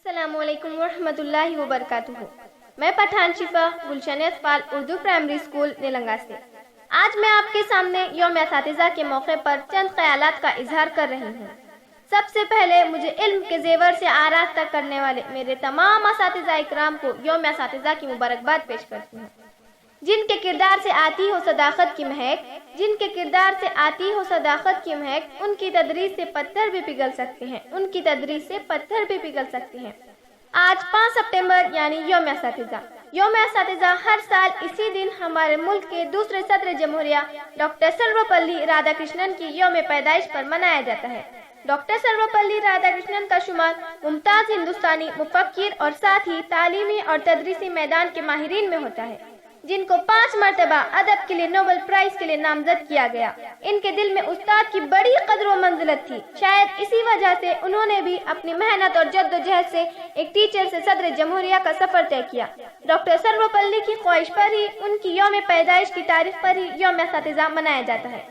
السلام علیکم ورحمۃ اللہ وبرکاتہ۔ میں پٹھان شفا گلشن اطفال اردو پرائمری اسکول نیلنگا سے آج میں آپ کے سامنے یوم اساتذہ کے موقع پر چند خیالات کا اظہار کر رہی ہوں۔ سب سے پہلے مجھے علم کے زیور سے آراستہ کرنے والے میرے تمام اساتذہ اکرام کو یوم اساتذہ کی مبارکباد پیش کرتی ہوں، جن کے کردار سے آتی ہو صداقت کی مہک، ان کی تدریس سے پتھر بھی پگھل سکتے ہیں، آج 5 سپٹمبر یعنی یوم اساتذہ ہر سال اسی دن ہمارے ملک کے دوسرے صدر جمہوریہ ڈاکٹر سروپلی رادھا کرشنن کی یوم پیدائش پر منایا جاتا ہے۔ ڈاکٹر سروپلی رادھا کرشنن کا شمار ممتاز ہندوستانی مفکر اور ساتھ ہی تعلیمی اور تدریسی میدان کے ماہرین میں ہوتا ہے، جن کو 5 مرتبہ ادب کے لیے نوبل پرائز کے لیے نامزد کیا گیا۔ ان کے دل میں استاد کی بڑی قدر و منزلت تھی، شاید اسی وجہ سے انہوں نے بھی اپنی محنت اور جد و جہد سے ایک ٹیچر سے صدر جمہوریہ کا سفر طے کیا۔ ڈاکٹر سروپلی کی خواہش پر ہی، ان کی یوم پیدائش کی تاریخ پر ہی یوم اساتذہ منایا جاتا ہے۔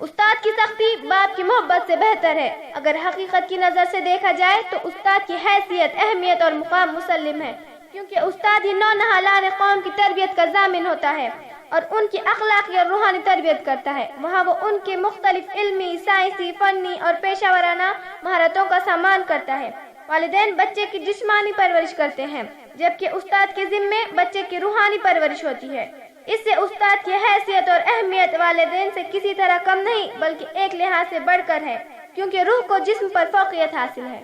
استاد کی سختی باپ کی محبت سے بہتر ہے۔ اگر حقیقت کی نظر سے دیکھا جائے تو استاد کی حیثیت، اہمیت اور مقام مسلم ہے، کیونکہ استاد ہی نونہالان قوم کی تربیت کا ضامن ہوتا ہے اور ان کی اخلاقی اور روحانی تربیت کرتا ہے۔ وہاں وہ ان کے مختلف علمی، سائنسی، فنی اور پیشہ ورانہ مہارتوں کا سامان کرتا ہے۔ والدین بچے کی جسمانی پرورش کرتے ہیں، جبکہ استاد کے ذمے بچے کی روحانی پرورش ہوتی ہے۔ اس سے استاد کی حیثیت اور اہمیت والدین سے کسی طرح کم نہیں بلکہ ایک لحاظ سے بڑھ کر ہے، کیونکہ روح کو جسم پر فوقیت حاصل ہے۔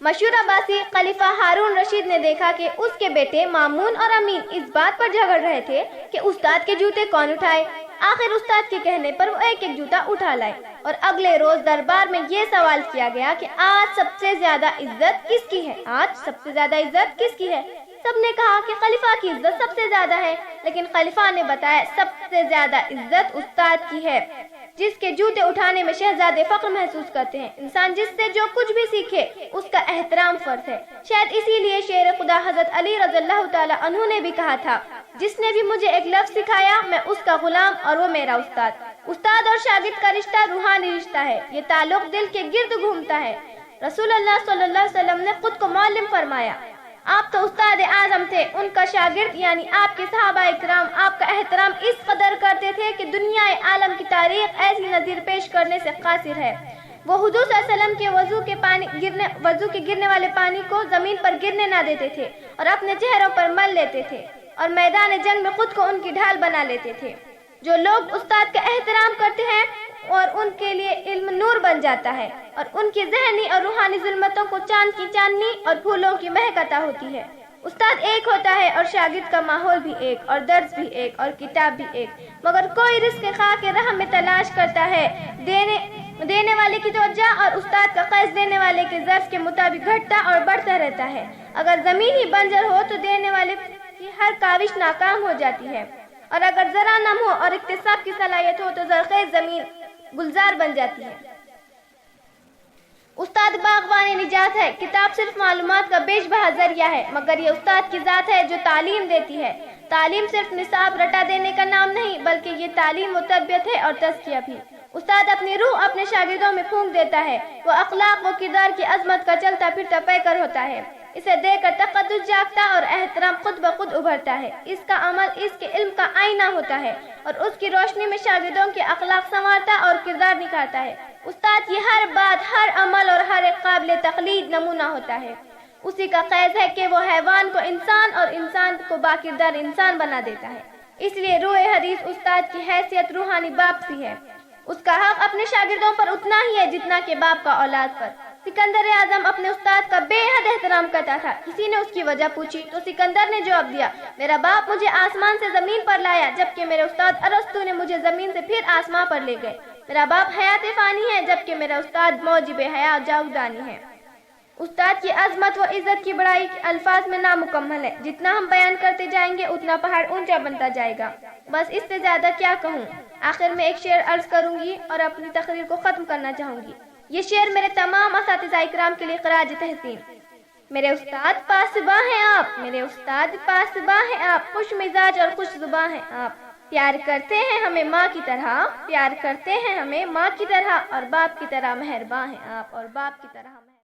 مشہور عباسی خلیفہ ہارون رشید نے دیکھا کہ اس کے بیٹے مامون اور امین اس بات پر جھگڑ رہے تھے کہ استاد کے جوتے کون اٹھائے۔ آخر استاد کے کہنے پر وہ ایک ایک جوتا اٹھا لائے اور اگلے روز دربار میں یہ سوال کیا گیا کہ آج سب سے زیادہ عزت کس کی ہے؟ سب نے کہا کہ خلیفہ کی عزت سب سے زیادہ ہے، لیکن خلیفہ نے بتایا سب سے زیادہ عزت استاد کی ہے، جس کے جوتے اٹھانے میں شہزادے فخر محسوس کرتے ہیں۔ انسان جس سے جو کچھ بھی سیکھے اس کا احترام فرض ہے۔ شاید اسی لیے شیر خدا حضرت علی رضی اللہ تعالیٰ عنہ نے بھی کہا تھا، جس نے بھی مجھے ایک لفظ سکھایا میں اس کا غلام اور وہ میرا استاد۔ استاد اور شاگرد کا رشتہ روحانی رشتہ ہے، یہ تعلق دل کے گرد گھومتا ہے۔ رسول اللہ صلی اللہ علیہ وسلم نے خود کو معلم فرمایا۔ آپ تو استاد اعظم تھے، ان کا شاگرد یعنی آپ کے صحابہ اکرام آپ کا احترام اس قدر کرتے تھے کہ دنیا عالم کی تاریخ ایسی نظیر پیش کرنے سے قاصر ہے۔ وہ حضور صلی اللہ علیہ وسلم کے وضو کے گرنے والے پانی کو زمین پر گرنے نہ دیتے تھے اور اپنے چہروں پر مل لیتے تھے اور میدان جنگ میں خود کو ان کی ڈھال بنا لیتے تھے۔ جو لوگ استاد کا احترام کرتے ہیں اور ان کے لیے علم نور بن جاتا ہے اور ان کی ذہنی اور روحانی ظلمتوں کو چاند کی چاندنی اور پھولوں کی مہک عطا ہوتی ہے۔ استاد ایک ہوتا ہے اور شاگرد کا ماحول بھی ایک اور درس بھی ایک اور کتاب بھی ایک، مگر کوئی رزق خاک راہ میں تلاش کرتا ہے، دینے والے کی توجہ اور استاد کا قرض دینے والے کے ظرف کے مطابق گھٹتا اور بڑھتا رہتا ہے۔ اگر زمین ہی بنجر ہو تو دینے والے کی ہر کاوش ناکام ہو جاتی ہے، اور اگر ذرا نم ہو اور اکتساب کی صلاحیت ہو تو زرخیز زمین گلزار بن جاتی ہے۔ استاد باغبان نجات ہے، کتاب صرف معلومات کا بیش بہا ذریعہ ہے، مگر یہ استاد کی ذات ہے جو تعلیم دیتی ہے۔ تعلیم صرف نصاب رٹا دینے کا نام نہیں بلکہ یہ تعلیم و تربیت ہے اور تزکیہ بھی۔ استاد اپنی روح اپنے شاگردوں میں پھونک دیتا ہے، وہ اخلاق و کردار کی عظمت کا چلتا پھرتا پیکر ہوتا ہے، اسے دیکھ کر تقدس جاگتا اور احترام خود بخود ابھرتا ہے۔ اس کا عمل اس کے علم کا آئینہ ہوتا ہے اور اس کی روشنی میں شاگردوں کے اخلاق سنوارتا اور کردار نکھارتا ہے۔ استاد کی ہر بات، ہر عمل اور ہر ایک قابل تقلید نمونہ ہوتا ہے۔ اسی کا فیض ہے کہ وہ حیوان کو انسان اور انسان کو باکردار انسان بنا دیتا ہے۔ اس لیے روح حدیث استاد کی حیثیت روحانی باپ سی ہے۔ اس کا حق اپنے شاگردوں پر اتنا ہی ہے جتنا کہ باپ کا اولاد پر۔ سکندر اعظم اپنے استاد کا بے حد احترام کرتا تھا۔ کسی نے اس کی وجہ پوچھی تو سکندر نے جواب دیا، میرا باپ مجھے آسمان سے زمین پر لایا، جبکہ میرے استاد ارسطو نے مجھے زمین سے پھر آسمان پر لے گئے۔ میرا باپ حیات فانی ہے، جبکہ میرا استاد موجب حیات جاودانی ہے۔ استاد کی عظمت و عزت کی بڑائی کے الفاظ میں نامکمل ہے، جتنا ہم بیان کرتے جائیں گے اتنا پہاڑ اونچا بنتا جائے گا۔ بس اس سے زیادہ کیا کہوں۔ آخر میں ایک شعر عرض کروں گی اور اپنی تقریر کو ختم کرنا چاہوں گی۔ یہ شعر میرے تمام اساتذہ اکرام کے لیے خراج تحسین۔ میرے استاد پاسباں ہیں آپ، میرے استاد پاسباں ہیں آپ، خوش مزاج اور خوش زباں ہیں آپ۔ پیار کرتے ہیں ہمیں ماں کی طرح، پیار کرتے ہیں ہمیں ماں کی طرح، اور باپ کی طرح مہرباں ہیں آپ، اور باپ کی طرح